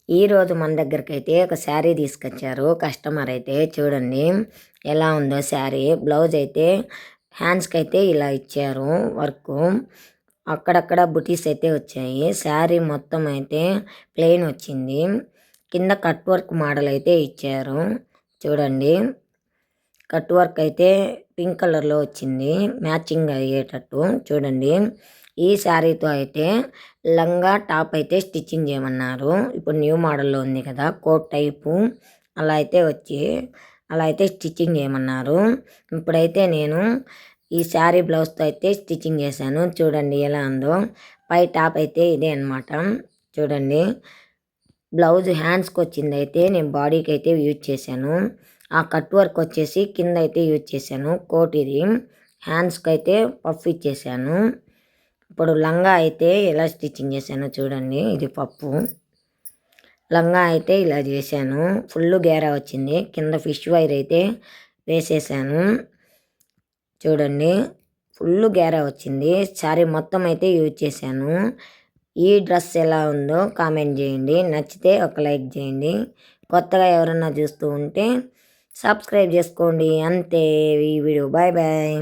ఈరోజు మన దగ్గరకైతే ఒక శారీ తీసుకొచ్చారు కస్టమర్ అయితే. చూడండి ఎలా ఉందో శారీ. బ్లౌజ్ అయితే హ్యాండ్స్కి అయితే ఇలా ఇచ్చారు వర్క్. అక్కడక్కడ బుటీస్ అయితే వచ్చాయి. శారీ మొత్తం అయితే ప్లెయిన్ వచ్చింది. కింద కట్ వర్క్ మోడల్ అయితే ఇచ్చారు. చూడండి కట్ వర్క్ అయితే పింక్ కలర్లో వచ్చింది, మ్యాచింగ్ అయ్యేటట్టు. చూడండి ఈ శారీతో అయితే లంగా టాప్ అయితే స్టిచ్చింగ్ చేయమన్నారు. ఇప్పుడు న్యూ మోడల్లో ఉంది కదా కోట్ టైపు, అలా అయితే స్టిచ్చింగ్ చేయమన్నారు. ఇప్పుడైతే నేను ఈ శారీ బ్లౌజ్తో అయితే స్టిచ్చింగ్ చేశాను. చూడండి ఎలా ఉందో. పై టాప్ అయితే ఇదే అనమాట. చూడండి బ్లౌజ్ హ్యాండ్స్కి వచ్చింది అయితే నేను బాడీకి అయితే యూజ్ చేశాను. ఆ కట్ వర్క్ వచ్చేసి కింద అయితే యూజ్ చేశాను. కోట్ ఇది హ్యాండ్స్కి అయితే పఫ్ ఇచ్చేసాను. ఇప్పుడు లంగా అయితే ఎలా స్టిచ్చింగ్ చేశానో చూడండి. ఇది పప్పు లంగా అయితే ఇలా చేశాను. ఫుల్ గేరా వచ్చింది. కింద ఫిష్ వైర్ అయితే వేసేసాను. చూడండి ఫుల్ గేరా వచ్చింది. శారీ మొత్తం అయితే యూజ్ చేశాను. ఈ డ్రెస్ ఎలా ఉందో కామెంట్ చేయండి. నచ్చితే ఒక లైక్ చేయండి. కొత్తగా ఎవరన్నా చూస్తూ ఉంటే సబ్స్క్రైబ్ చేసుకోండి. అంతే ఈ వీడియో. Bye bye.